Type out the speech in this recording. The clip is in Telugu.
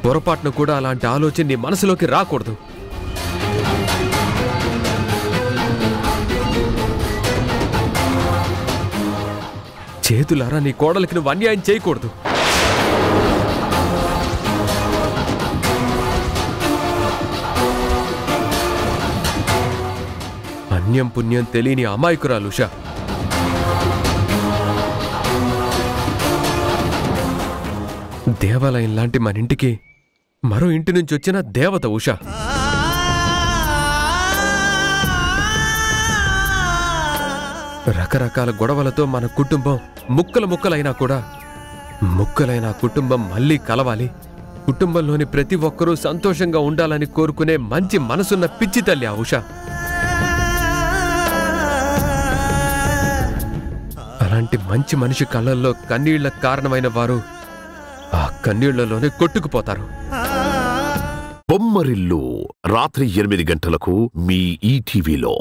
పొరపాటును కూడా అలాంటి ఆలోచన నీ మనసులోకి రాకూడదు. చేతులారా నీ కోడలికి నువ్వు అన్యాయం చేయకూడదు. అన్యం పుణ్యం తెలియని అమాయకురాలు ఉషా. దేవాలయం లాంటి మన ఇంటికి మరో ఇంటి నుంచి వచ్చిన దేవత ఉషా. రకరకాల గొడవలతో మన కుటుంబం ముక్కలైనా కూడా ముక్కలైన కుటుంబం మళ్ళీ కలవాలి, కుటుంబంలోని ప్రతి ఒక్కరూ సంతోషంగా ఉండాలని కోరుకునే మంచి మనసున్న పిచ్చి తల్లి ఆ ఉషా. అలాంటి మంచి మనిషి కళ్ళల్లో కన్నీళ్లకు కారణమైన వారు ఆ కన్నీళ్లలోనే కొట్టుకుపోతారు. బొమ్మరిల్లు రాత్రి 8 గంటలకు మీ ఈటీవీలో.